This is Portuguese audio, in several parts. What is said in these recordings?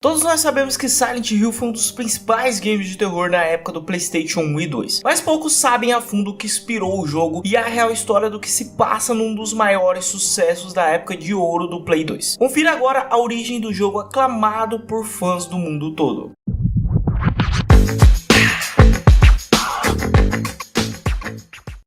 Todos nós sabemos que Silent Hill foi um dos principais games de terror na época do PlayStation 1 e 2, mas poucos sabem a fundo o que inspirou o jogo e a real história do que se passa num dos maiores sucessos da época de ouro do Play 2. Confira agora a origem do jogo aclamado por fãs do mundo todo.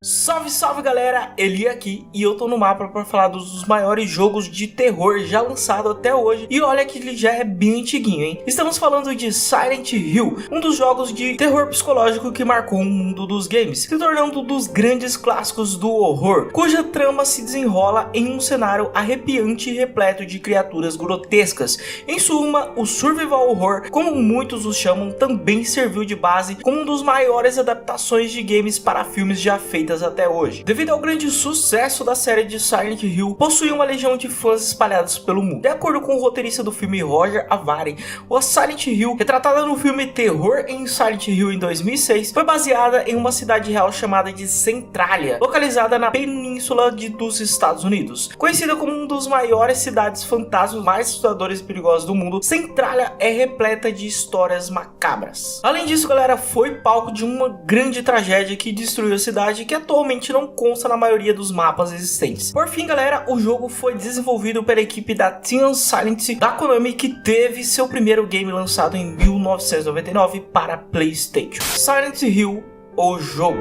Salve, salve galera, Eli aqui e eu tô no mapa para falar dos maiores jogos de terror já lançado até hoje. E olha que ele já é bem antiguinho, hein? Estamos falando de Silent Hill, um dos jogos de terror psicológico que marcou o mundo dos games, se tornando um dos grandes clássicos do horror, cuja trama se desenrola em um cenário arrepiante e repleto de criaturas grotescas. Em suma, o survival horror, como muitos o chamam, também serviu de base como um dos maiores adaptações de games para filmes já feitas até hoje. Devido ao grande sucesso da série de Silent Hill, possui uma legião de fãs espalhados pelo mundo. De acordo com o roteirista do filme Roger Avary, o Silent Hill, retratada no filme Terror em Silent Hill em 2006, foi baseada em uma cidade real chamada de Centralia, localizada na península dos Estados Unidos. Conhecida como uma das maiores cidades fantasmas mais assustadoras e perigosas do mundo, Centralia é repleta de histórias macabras. Além disso, galera, foi palco de uma grande tragédia que destruiu a cidade, que atualmente não consta na maioria dos mapas existentes. Por fim, galera, o jogo foi desenvolvido pela equipe da Team Silent da Konami, que teve seu primeiro game lançado em 1999 para PlayStation. Silent Hill, o jogo.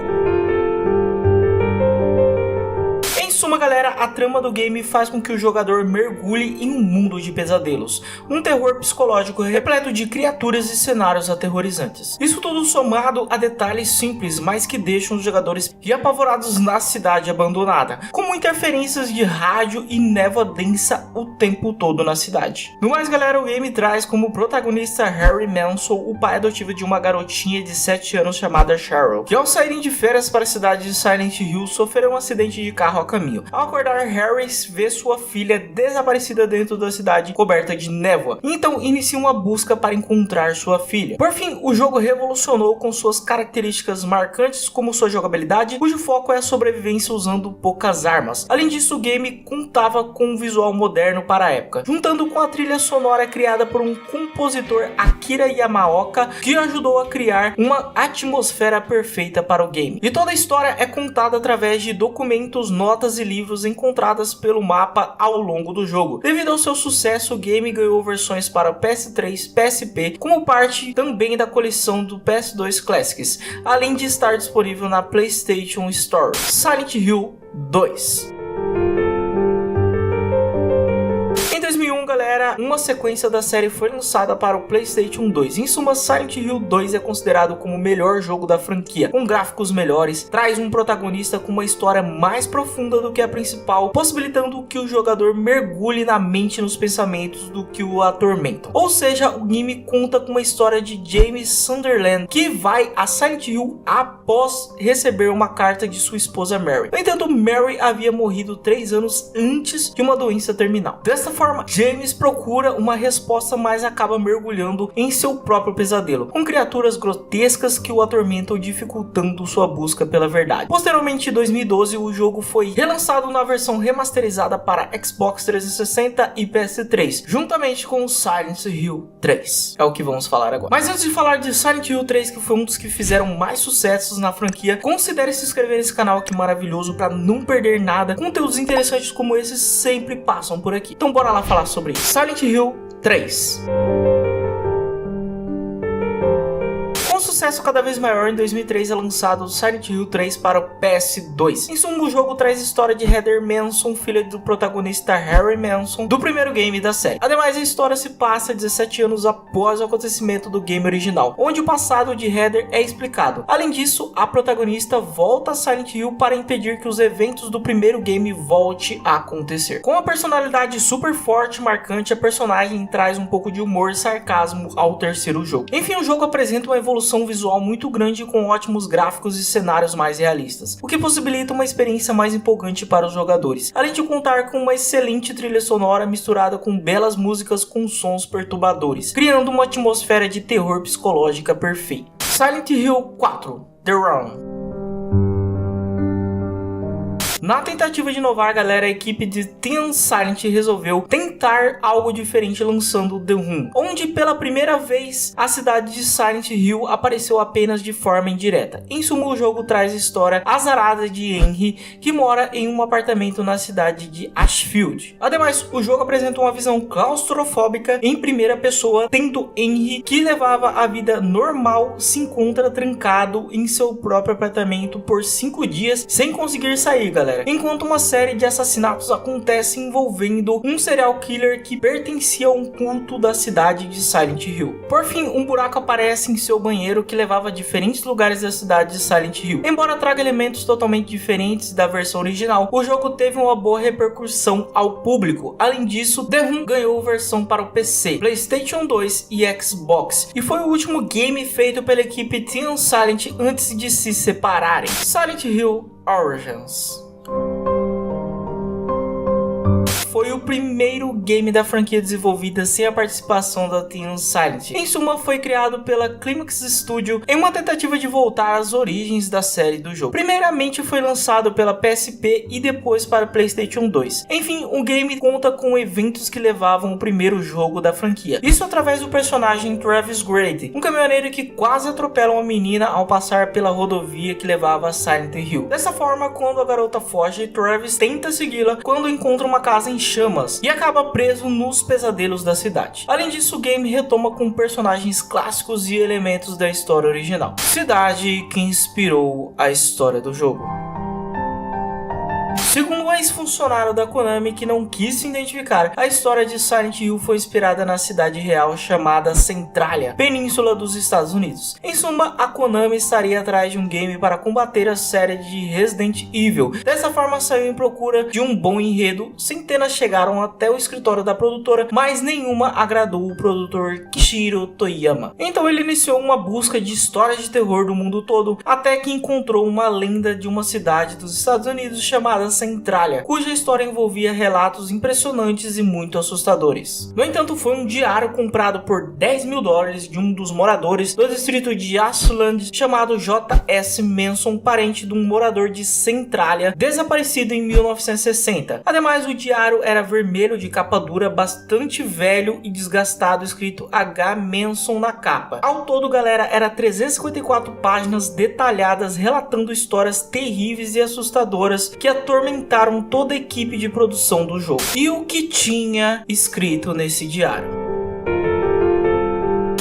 Em suma, galera, a trama do game faz com que o jogador mergulhe em um mundo de pesadelos, um terror psicológico repleto de criaturas e cenários aterrorizantes. Isso tudo somado a detalhes simples, mas que deixam os jogadores apavorados na cidade abandonada, como interferências de rádio e névoa densa o tempo todo na cidade. No mais, galera, o game traz como protagonista Harry Manson, o pai adotivo de uma garotinha de 7 anos chamada Cheryl, que ao saírem de férias para a cidade de Silent Hill sofreu um acidente de carro a caminho. Ao acordar, Harry vê sua filha desaparecida dentro da cidade coberta de névoa, então inicia uma busca para encontrar sua filha. Por fim, o jogo revolucionou com suas características marcantes, como sua jogabilidade, cujo foco é a sobrevivência usando poucas armas. Além disso, o game contava com um visual moderno para a época, juntando com a trilha sonora criada por um compositor, Akira Yamaoka, que ajudou a criar uma atmosfera perfeita para o game. E toda a história é contada através de documentos, notas e livros encontradas pelo mapa ao longo do jogo. Devido ao seu sucesso, o game ganhou versões para o PS3, PSP, como parte também da coleção do PS2 Classics, além de estar disponível na PlayStation Store. Silent Hill 2. Em 2001, galera, uma sequência da série foi lançada para o PlayStation 2. Em suma, Silent Hill 2 é considerado como o melhor jogo da franquia, com gráficos melhores, traz um protagonista com uma história mais profunda do que a principal, possibilitando que o jogador mergulhe na mente e nos pensamentos do que o atormentam. Ou seja, o game conta com uma história de James Sunderland, que vai a Silent Hill após receber uma carta de sua esposa Mary. No entanto, Mary havia morrido 3 anos antes de uma doença terminal. Desta forma, James procura uma resposta, mas acaba mergulhando em seu próprio pesadelo, com criaturas grotescas que o atormentam, dificultando sua busca pela verdade. Posteriormente, em 2012, o jogo foi relançado na versão remasterizada para Xbox 360 e PS3, juntamente com Silent Hill 3. É o que vamos falar agora. Mas antes de falar de Silent Hill 3, que foi um dos que fizeram mais sucessos na franquia, considere se inscrever nesse canal que é maravilhoso para não perder nada. Conteúdos interessantes como esses sempre passam por aqui. Então bora lá falar sobre isso. Silent Hill 3. Com sucesso cada vez maior, em 2003 é lançado Silent Hill 3 para o PS2. Em suma, o jogo traz a história de Heather Manson, filha do protagonista Harry Manson, do primeiro game da série. Ademais, a história se passa 17 anos após o acontecimento do game original, onde o passado de Heather é explicado. Além disso, a protagonista volta a Silent Hill para impedir que os eventos do primeiro game volte a acontecer. Com uma personalidade super forte e marcante, a personagem traz um pouco de humor e sarcasmo ao terceiro jogo. Enfim, o jogo apresenta uma evolução visual muito grande, com ótimos gráficos e cenários mais realistas, o que possibilita uma experiência mais empolgante para os jogadores, além de contar com uma excelente trilha sonora misturada com belas músicas com sons perturbadores, criando uma atmosfera de terror psicológica perfeita. Silent Hill 4: The Room. Na tentativa de inovar, galera, a equipe de Team Silent resolveu tentar algo diferente lançando The Room, onde pela primeira vez a cidade de Silent Hill apareceu apenas de forma indireta. Em suma, o jogo traz a história azarada de Henry, que mora em um apartamento na cidade de Ashfield. Ademais, o jogo apresenta uma visão claustrofóbica em primeira pessoa, tendo Henry, que levava a vida normal, se encontra trancado em seu próprio apartamento por 5 dias sem conseguir sair, galera, enquanto uma série de assassinatos acontece envolvendo um serial killer que pertencia a um culto da cidade de Silent Hill. Por fim, um buraco aparece em seu banheiro que levava a diferentes lugares da cidade de Silent Hill. Embora traga elementos totalmente diferentes da versão original, o jogo teve uma boa repercussão ao público. Além disso, The Room ganhou versão para o PC, PlayStation 2 e Xbox, e foi o último game feito pela equipe Team Silent antes de se separarem. Silent Hill Origins foi o primeiro game da franquia desenvolvida sem a participação da Team Silent. Em suma, foi criado pela Climax Studio em uma tentativa de voltar às origens da série do jogo. Primeiramente foi lançado pela PSP e depois para PlayStation 2. Enfim, o game conta com eventos que levavam o primeiro jogo da franquia. Isso através do personagem Travis Grady, um caminhoneiro que quase atropela uma menina ao passar pela rodovia que levava a Silent Hill. Dessa forma, quando a garota foge, Travis tenta segui-la quando encontra uma casa em chamas e acaba preso nos pesadelos da cidade. Além disso, o game retoma com personagens clássicos e elementos da história original. Cidade que inspirou a história do jogo. Segundo o ex-funcionário da Konami que não quis se identificar, a história de Silent Hill foi inspirada na cidade real chamada Centralia, península dos Estados Unidos. Em suma, a Konami estaria atrás de um game para combater a série de Resident Evil. Dessa forma, saiu em procura de um bom enredo. Centenas chegaram até o escritório da produtora, mas nenhuma agradou o produtor Kishiro Toyama. Então ele iniciou uma busca de histórias de terror do mundo todo, até que encontrou uma lenda de uma cidade dos Estados Unidos chamada Centralia, cuja história envolvia relatos impressionantes e muito assustadores. No entanto, foi um diário comprado por $10 mil de um dos moradores do distrito de Ashland chamado J.S. Manson, parente de um morador de Centralia desaparecido em 1960. Ademais, o diário era vermelho de capa dura, bastante velho e desgastado, escrito H. Manson na capa. Ao todo, galera, era 354 páginas detalhadas relatando histórias terríveis e assustadoras que atormentaram toda a equipe de produção do jogo. E o que tinha escrito nesse diário?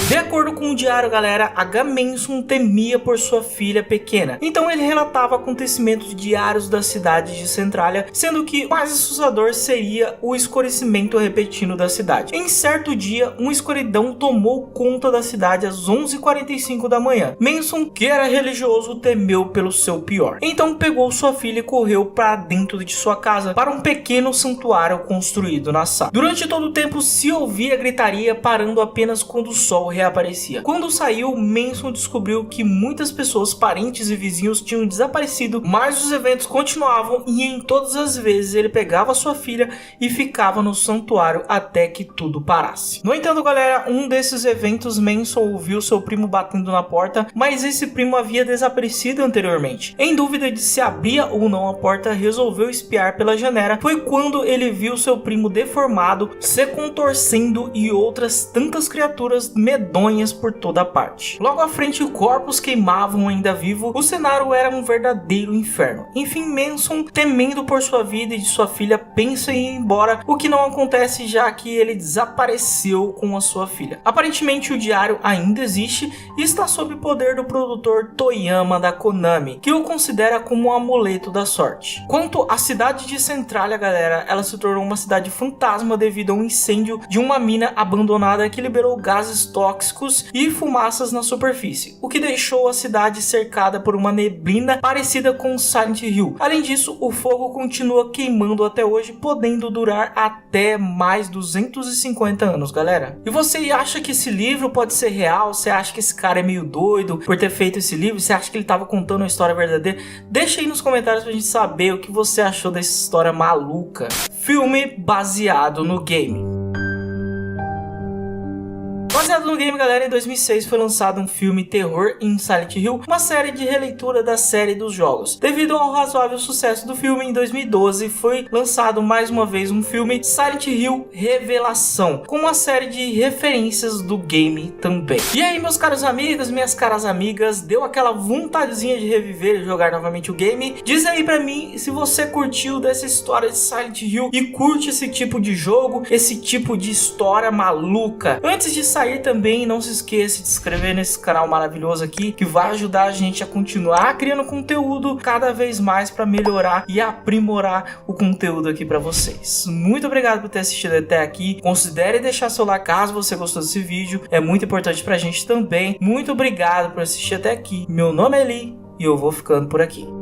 De acordo com o diário, galera, H. Manson temia por sua filha pequena. Então ele relatava acontecimentos diários da cidade de Centralia, sendo que o mais assustador seria o escurecimento repentino da cidade. Em certo dia, uma escuridão tomou conta da cidade às 11h45 da manhã. Manson, que era religioso, temeu pelo seu pior. Então pegou sua filha e correu para dentro de sua casa, para um pequeno santuário construído na sala. Durante todo o tempo se ouvia gritaria, parando apenas quando o sol reaparecia. Quando saiu, Manson descobriu que muitas pessoas, parentes e vizinhos tinham desaparecido, mas os eventos continuavam e em todas as vezes ele pegava sua filha e ficava no santuário até que tudo parasse. No entanto, galera, um desses eventos, Manson ouviu seu primo batendo na porta, mas esse primo havia desaparecido anteriormente. Em dúvida de se abria ou não a porta, resolveu espiar pela janela. Foi quando ele viu seu primo deformado, se contorcendo e outras tantas criaturas medonhas por toda parte. Logo à frente, corpos queimavam ainda vivo. O cenário era um verdadeiro inferno. Enfim, Manson, temendo por sua vida e de sua filha, pensa em ir embora, o que não acontece já que ele desapareceu com a sua filha. Aparentemente, o diário ainda existe e está sob o poder do produtor Toyama da Konami, que o considera como um amuleto da sorte. Quanto à cidade de Centralia, galera, ela se tornou uma cidade fantasma devido a um incêndio de uma mina abandonada que liberou gases tóxicos e fumaças na superfície, o que deixou a cidade cercada por uma neblina parecida com Silent Hill. Além disso, o fogo continua queimando até hoje, podendo durar até mais 250 anos, galera. E você acha que esse livro pode ser real? Você acha que esse cara é meio doido por ter feito esse livro? Você acha que ele estava contando uma história verdadeira? Deixa aí nos comentários pra gente saber o que você achou dessa história maluca. Filme baseado no game. Baseado no game, galera, em 2006 foi lançado um filme terror em Silent Hill, uma série de releitura da série dos jogos. Devido ao razoável sucesso do filme, em 2012 foi lançado mais uma vez um filme, Silent Hill Revelação, com uma série de referências do game também. E aí, meus caros amigos, minhas caras amigas, deu aquela vontadezinha de reviver e jogar novamente o game? Diz aí pra mim se você curtiu dessa história de Silent Hill e curte esse tipo de jogo, esse tipo de história maluca. Antes de sair também, não se esqueça de se inscrever nesse canal maravilhoso aqui, que vai ajudar a gente a continuar criando conteúdo cada vez mais para melhorar e aprimorar o conteúdo aqui para vocês. Muito obrigado por ter assistido até aqui. Considere deixar seu like caso você gostou desse vídeo, é muito importante pra gente também. Muito obrigado por assistir até aqui. Meu nome é Eli e eu vou ficando por aqui.